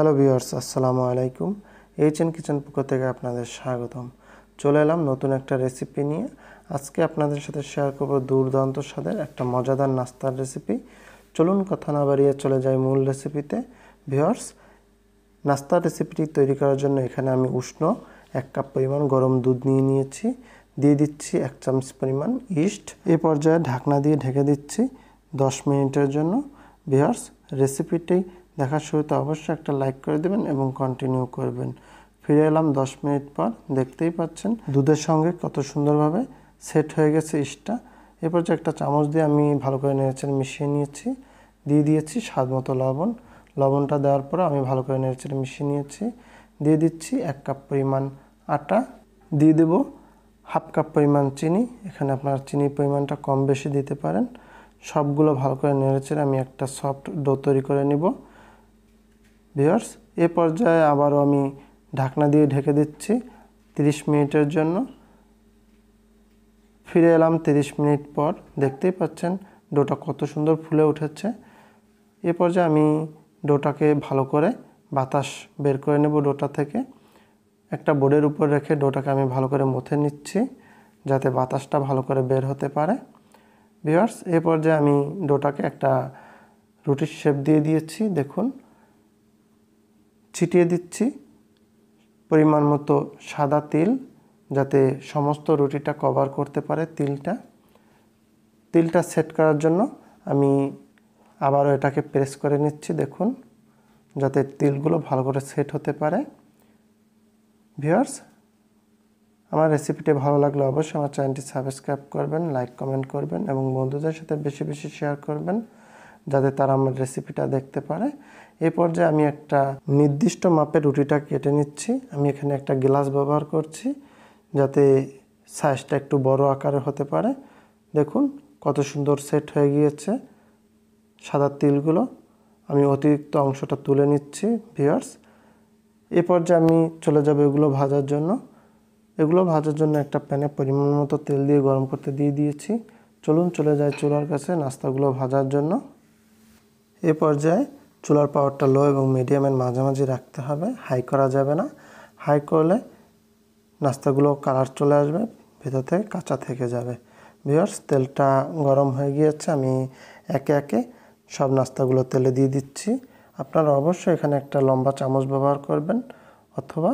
Hello viewers, আসসালামু আলাইকুম। HN kitchen পক্ষ থেকে আপনাদের স্বাগতম। চলে এলাম নতুন একটা রেসিপি নিয়ে। আজকে আপনাদের সাথে শেয়ার করব দুর্দান্ত স্বাদের একটা মজাদার নাস্তার রেসিপি। চলুন কথা না বাড়িয়ে চলে যাই মূল রেসিপিতে। ভিউয়ার্স, নাস্তার রেসিপিটি তৈরি করার জন্য এখানে আমি উষ্ণ 1 কাপ পরিমাণ গরম দুধ নিয়ে নিয়েছি। দিয়ে দিচ্ছি 1 চামচ পরিমাণ ইস্ট। এই পর্যায়ে ঢাকনা দিয়ে ঢেকে দিচ্ছি 10 মিনিটের জন্য। ভিউয়ার্স, রেসিপিটি দেখার শুরুতে অবশ্যই একটা লাইক করে দেবেন এবং কন্টিনিউ করবেন। ফিরে এলাম 10 মিনিট পর। দেখতেই পাচ্ছেন দুধের সঙ্গে কত সুন্দরভাবে সেট হয়ে গেছে ইস্টটা। এরপর যে একটা চামচ দিয়ে আমি ভালো করে নেড়েচেড়ে মিশিয়ে নিয়েছি। দিয়ে দিয়েছি স্বাদ মতো লবণ। লবণটা দেওয়ার পর আমি ভালো করে নেড়েচেড়ে মিশিয়ে নিয়েছি। দিয়ে দিচ্ছি 1 কাপ পরিমাণ আটা। দিয়ে দেব হাফ কাপ পরিমাণ চিনি। এখানে আপনার চিনির পরিমাণটা কম বেশি দিতে পারেন। সবগুলো ভালো করে নেড়েচেড়ে আমি একটা সফট ডো তৈরি করে নিব। ভিউয়ার্স, এ পর্যায়ে আবারও আমি ঢাকনা দিয়ে ঢেকে দিচ্ছি 30 মিনিটের জন্য। ফিরে এলাম 30 মিনিট পর। দেখতেই পাচ্ছেন ডোটা কত সুন্দর ফুলে উঠেছে। এ পর্যায়ে আমি ডোটাকে ভালো করে বাতাস বের করে নেব ডোটা থেকে। একটা বোর্ডের উপর রেখে ডোটাকে আমি ভালো করে মথে নিচ্ছি যাতে বাতাসটা ভালো করে বের হতে পারে। ভিউয়ার্স, এ পর্যায়ে আমি ডোটাকে একটা রুটির শেপ দিয়ে দিয়েছি। দেখুন, ছিটিয়ে দিচ্ছি পরিমাণ মতো সাদা তিল যাতে সমস্ত রুটিটা কভার করতে পারে তিলটা সেট করার জন্য আমি আবারও এটাকে প্রেস করে নিচ্ছি। দেখুন, যাতে তিলগুলো ভালো করে সেট হতে পারে। ভিউয়ার্স, আমার রেসিপিটি ভালো লাগলে অবশ্যই আমার চ্যানেলটি সাবস্ক্রাইব করবেন, লাইক কমেন্ট করবেন এবং বন্ধুদের সাথে বেশি বেশি শেয়ার করবেন যাতে তারা আমার রেসিপিটা দেখতে পারে। এই পর্যায়ে আমি একটা নির্দিষ্ট মাপের রুটিটা কেটে নিচ্ছি। আমি এখানে একটা গ্লাস ব্যবহার করছি যাতে সাইজটা একটু বড় আকারের হতে পারে। দেখুন কত সুন্দর সেট হয়ে গিয়েছে সাদা তিলগুলো। আমি অতিরিক্ত অংশটা তুলে নিচ্ছি। ভিউয়ার্স, এই পর্যায়ে আমি চলে যাব এগুলো ভাজার জন্য। এগুলো ভাজার জন্য একটা প্যানে পরিমাণ মতো তেল দিয়ে গরম করতে দিয়ে দিয়েছি। চলুন চলে যাই চুলার কাছে নাস্তাগুলো ভাজার জন্য। এই পর্যায়ে চুলার পাওয়ারটা লো এবং মিডিয়ামের মাঝামাঝি রাখতে হবে, হাই করা যাবে না। হাই করলে নাস্তাগুলো কালার চলে আসবে, ভেতর থেকে কাঁচা থেকে যাবে। ভিউয়ার্স, তেলটা গরম হয়ে গিয়েছে। আমি একে একে সব নাস্তাগুলো তেলে দিয়ে দিচ্ছি। আপনারা অবশ্যই এখানে একটা লম্বা চামচ ব্যবহার করবেন অথবা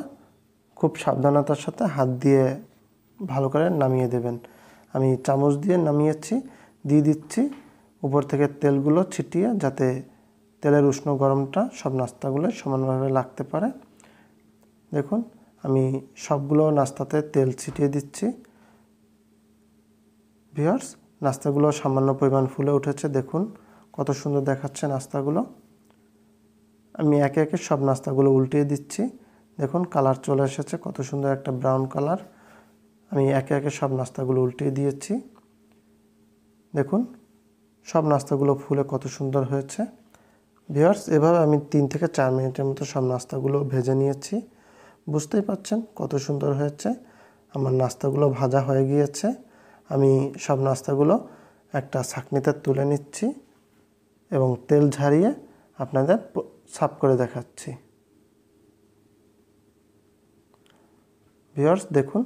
খুব সাবধানতার সাথে হাত দিয়ে ভালো করে নামিয়ে দেবেন। আমি চামচ দিয়ে নামিয়েছি। দিয়ে দিচ্ছি উপর থেকে তেলগুলো ছিটিয়ে যাতে তেলের উষ্ণ গরমটা সব নাস্তাগুলো সমানভাবে লাগতে পারে। দেখুন, আমি সবগুলো নাস্তাতে তেল ছিটিয়ে দিচ্ছি। ভিউয়ার্স, নাস্তাগুলো সামান্য পরিমাণ ফুলে উঠেছে। দেখুন কত সুন্দর দেখাচ্ছে নাস্তাগুলো। আমি একে একে সব নাস্তাগুলো উল্টিয়ে দিচ্ছি। দেখুন কালার চলে এসেছে, কত সুন্দর একটা ব্রাউন কালার। আমি একে একে সব নাস্তাগুলো উল্টিয়ে দিয়েছি। দেখুন সব নাস্তাগুলো ফুলে কত সুন্দর হয়েছে। ভিউয়ার্স, এভাবে আমি 3 থেকে 4 মিনিটের মতো সব নাস্তাগুলো ভেজে নিয়েছি। বুঝতেই পাচ্ছেন কত সুন্দর হয়েছে। আমার নাস্তাগুলো ভাজা হয়ে গিয়েছে। আমি সব নাস্তাগুলো একটা ছাঁকনিতে তুলে নিচ্ছি এবং তেল ঝারিয়ে আপনাদের সার্ভ করে দেখাচ্ছি। ভিউয়ার্স, দেখুন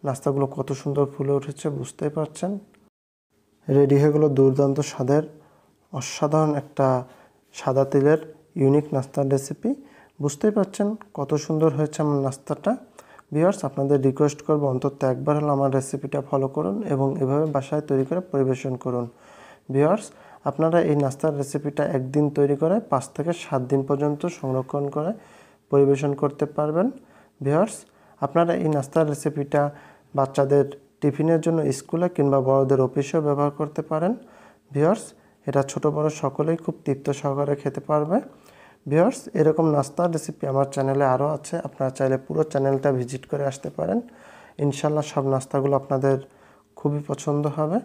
নাস্তাগুলো কত সুন্দর ফুলে উঠেছে, বুঝতেই পারছেন। রেডি হয়ে গেল দুর্দান্ত স্বাদের অসাধারণ একটা সাদা তিলের ইউনিক নাস্তার রেসিপি। বুঝতেই পারছেন কত সুন্দর হয়েছে আমার নাস্তাটা। ভিউয়ার্স, আপনাদের রিকোয়েস্ট করব অন্তত একবার হলে আমার রেসিপিটা ফলো করুন এবং এভাবে বাসায় তৈরি করে পরিবেশন করুন। ভিউয়ার্স, আপনারা এই নাস্তার রেসিপিটা একদিন তৈরি করে 5 থেকে 7 দিন পর্যন্ত সংরক্ষণ করে পরিবেশন করতে পারবেন। ভিউয়ার্স, আপনারা এই নাস্তার রেসিপিটা বাচ্চাদের টিফিনের জন্য স্কুলে কিংবা বড়দের অফিসেও ব্যবহার করতে পারেন। ভিউয়ার্স, এটা ছোট বড় সকলেই খুব তৃপ্ত সহকারে খেতে পারবে। ভিউয়ার্স, এরকম নাস্তার রেসিপি আমার চ্যানেলে আরও আছে। আপনারা চাইলে পুরো চ্যানেলটা ভিজিট করে আসতে পারেন। ইনশাল্লাহ সব নাস্তাগুলো আপনাদের খুবই পছন্দ হবে।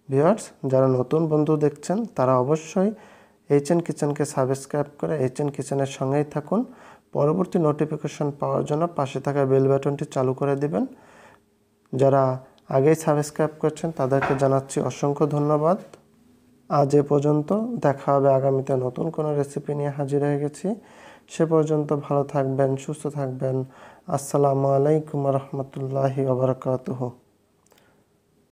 ভিউয়ার্স, যারা নতুন বন্ধু দেখছেন তারা অবশ্যই এইচএন কিচেনকে সাবস্ক্রাইব করে এইচএন কিচেনের সঙ্গেই থাকুন। পরবর্তী নোটিফিকেশন পাওয়ার জন্য পাশে থাকা বেল বাটনটি চালু করে দিবেন। যারা আগেই সাবস্ক্রাইব করছেন তাদেরকে জানাচ্ছি অসংখ্য ধন্যবাদ। আজ এ পর্যন্ত, দেখা হবে আগামীতে নতুন কোনো রেসিপি নিয়ে হাজির হয়ে গেছি। সে পর্যন্ত ভালো থাকবেন, সুস্থ থাকবেন। আসসালামু আলাইকুম রহমতুল্লাহি ওয়া বারাকাতুহু।